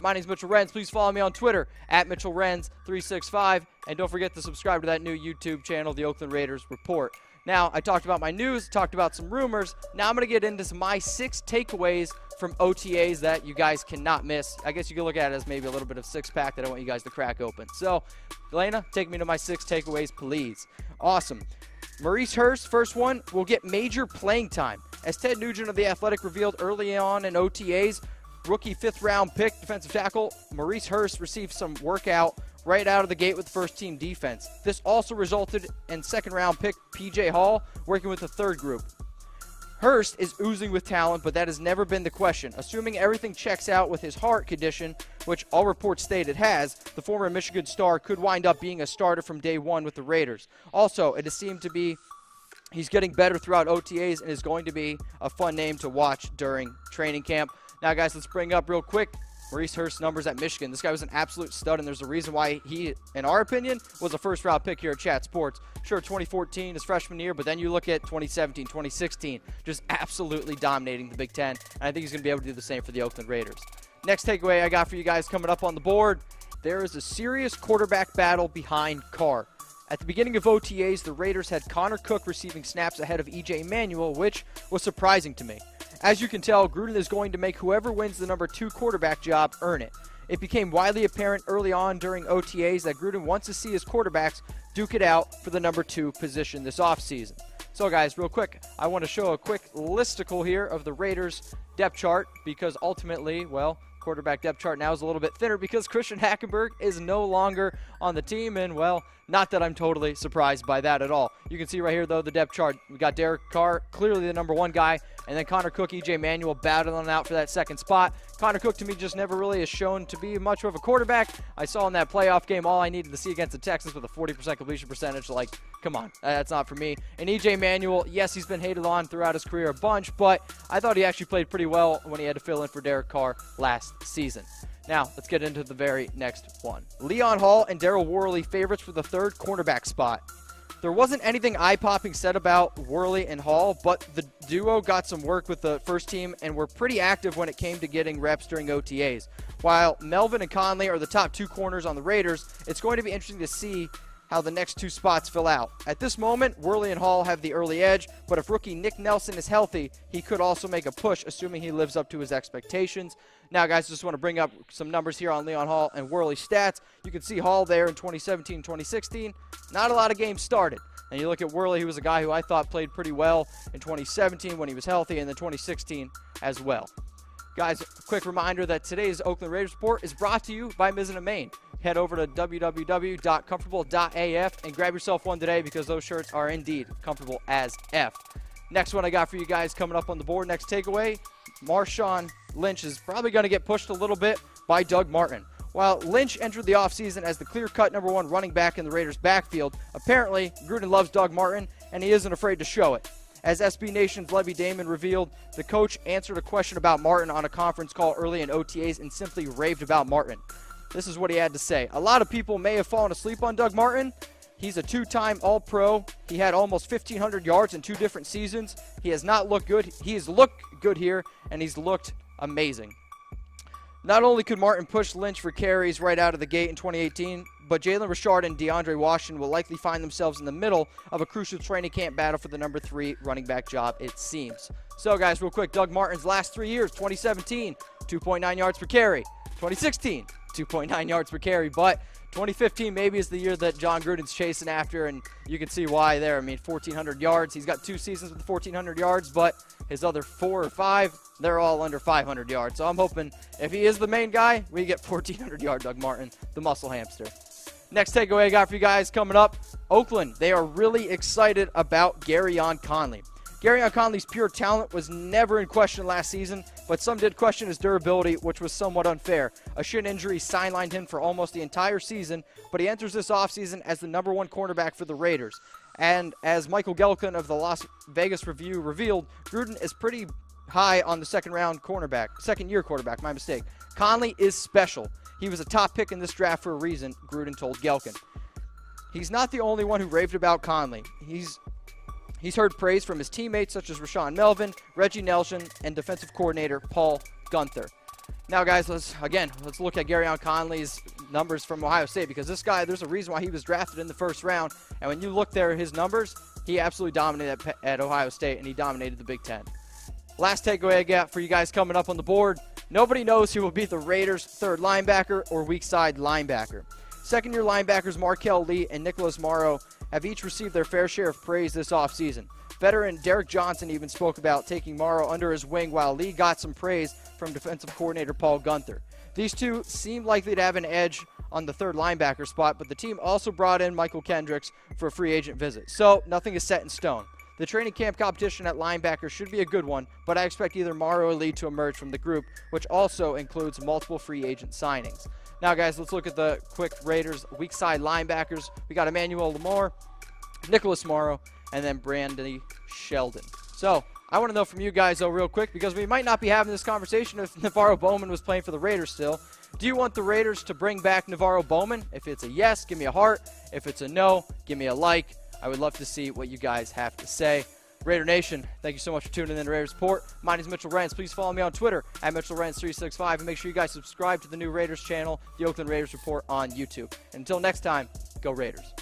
My name is Mitchell Renz. Please follow me on Twitter at Mitchell Renz365. And don't forget to subscribe to that new YouTube channel, the Oakland Raiders Report. Now, I talked about my news, talked about some rumors. Now I'm going to get into my 6 takeaways from OTAs that you guys cannot miss. I guess you can look at it as maybe a little bit of six-pack that I want you guys to crack open. So, Elena, take me to my 6 takeaways, please. Awesome. Maurice Hurst, first one, will get major playing time. As Ted Nugent of The Athletic revealed early on in OTAs, rookie 5th-round pick, defensive tackle, Maurice Hurst received some workout right out of the gate with first-team defense. This also resulted in 2nd-round pick P.J. Hall working with the 3rd group. Hurst is oozing with talent, but that has never been the question. Assuming everything checks out with his heart condition, which all reports state it has, the former Michigan star could wind up being a starter from day one with the Raiders. Also, it has seemed to be he's getting better throughout OTAs and is going to be a fun name to watch during training camp. Now, guys, let's bring up real quick Maurice Hurst's numbers at Michigan. This guy was an absolute stud, and there's a reason why he, in our opinion, was a first-round pick here at Chat Sports. Sure, 2014, his freshman year, but then you look at 2017, 2016, just absolutely dominating the Big Ten, and I think he's going to be able to do the same for the Oakland Raiders. Next takeaway I got for you guys coming up on the board, there is a serious quarterback battle behind Carr. At the beginning of OTAs, the Raiders had Connor Cook receiving snaps ahead of E.J. Manuel, which was surprising to me. As you can tell, Gruden is going to make whoever wins the number 2 quarterback job earn it. It became widely apparent early on during OTAs that Gruden wants to see his quarterbacks duke it out for the number 2 position this offseason. So, guys, real quick, I want to show a quick listicle here of the Raiders' depth chart because ultimately, well, quarterback depth chart now is a little bit thinner because Christian Hackenberg is no longer on the team, and, well, not that I'm totally surprised by that at all. You can see right here, though, the depth chart. We got Derek Carr, clearly the number 1 guy, and then Connor Cook, E.J. Manuel battling out for that 2nd spot. Connor Cook, to me, just never really has shown to be much of a quarterback. I saw in that playoff game all I needed to see against the Texans with a 40% completion percentage. Like, come on, that's not for me. And E.J. Manuel, yes, he's been hated on throughout his career a bunch, but I thought he actually played pretty well when he had to fill in for Derek Carr last season. Now, let's get into the very next one. Leon Hall and Daryl Worley favorites for the 3rd cornerback spot. There wasn't anything eye-popping said about Worley and Hall, but the duo got some work with the first team and were pretty active when it came to getting reps during OTAs. While Melvin and Conley are the top 2 corners on the Raiders, it's going to be interesting to see how the next 2 spots fill out. At this moment, Worley and Hall have the early edge, but if rookie Nick Nelson is healthy, he could also make a push, assuming he lives up to his expectations. Now, guys, just want to bring up some numbers here on Leon Hall and Worley stats. You can see Hall there in 2017, 2016. Not a lot of games started. And you look at Worley, who was a guy who I thought played pretty well in 2017 when he was healthy, and then 2016 as well. Guys, a quick reminder that today's Oakland Raiders Report is brought to you by Mizzen & Main. Head over to www.comfortable.af and grab yourself one today because those shirts are indeed comfortable as F. Next one I got for you guys coming up on the board. Next takeaway, Marshawn Lynch is probably going to get pushed a little bit by Doug Martin. While Lynch entered the offseason as the clear-cut number 1 running back in the Raiders' backfield, apparently Gruden loves Doug Martin, and he isn't afraid to show it. As SB Nation's Levy Damon revealed, the coach answered a question about Martin on a conference call early in OTAs and simply raved about Martin. This is what he had to say. A lot of people may have fallen asleep on Doug Martin. He's a 2-time All-Pro. He had almost 1,500 yards in 2 different seasons. He has not looked good. He has looked good here, and he's looked amazing. Not only could Martin push Lynch for carries right out of the gate in 2018, but Jalen Richard and DeAndre Washington will likely find themselves in the middle of a crucial training camp battle for the number 3 running back job, it seems. So, guys, real quick, Doug Martin's last 3 years, 2017, 2.9 yards per carry. 2016, 2.9 yards per carry, but 2015 maybe is the year that John Gruden's chasing after, and you can see why there. I mean, 1,400 yards. He's got 2 seasons with 1,400 yards, but his other 4 or 5, they're all under 500 yards. So I'm hoping if he is the main guy, we get 1,400-yard Doug Martin, the muscle hamster. Next takeaway I got for you guys coming up, Oakland. They are really excited about Gareon Conley. Gareon Conley's pure talent was never in question last season, but some did question his durability, which was somewhat unfair. A shin injury sidelined him for almost the entire season, but he enters this offseason as the number 1 cornerback for the Raiders. And as Michael Gelkin of the Las Vegas Review revealed, Gruden is pretty high on the second-year quarterback, my mistake. Conley is special. He was a top pick in this draft for a reason, Gruden told Gelkin. He's not the only one who raved about Conley. He's heard praise from his teammates such as Rashawn Melvin, Reggie Nelson, and defensive coordinator Paul Gunther. Now, guys, let's look at Gareon Conley's numbers from Ohio State, because this guy, there's a reason why he was drafted in the first round. And when you look there at his numbers, he absolutely dominated at Ohio State, and he dominated the Big Ten. Last takeaway I got for you guys coming up on the board: nobody knows who will be the Raiders' third linebacker or weak side linebacker. Second-year linebackers Marquel Lee and Morrow have each received their fair share of praise this offseason. Veteran Derek Johnson even spoke about taking Morrow under his wing, while Lee got some praise from defensive coordinator Paul Gunther. These two seem likely to have an edge on the third linebacker spot, but the team also brought in Michael Kendricks for a free agent visit, so nothing is set in stone. The training camp competition at linebacker should be a good one, but I expect either Morrow or Lee to emerge from the group, which also includes multiple free agent signings. Now, guys, let's look at the quick Raiders weak side linebackers. We got Emmanuel Lamore, Nicholas Morrow, and then Brandy Sheldon. So I want to know from you guys, though, real quick, because we might not be having this conversation if Navarro Bowman was playing for the Raiders still. Do you want the Raiders to bring back Navarro Bowman? If it's a yes, give me a heart. If it's a no, give me a like. I would love to see what you guys have to say. Raider Nation, thank you so much for tuning in to Raiders Report. My name is Mitchell Renz. Please follow me on Twitter at Mitchell Renz365, and make sure you guys subscribe to the new Raiders channel, the Oakland Raiders Report on YouTube. And until next time, go Raiders.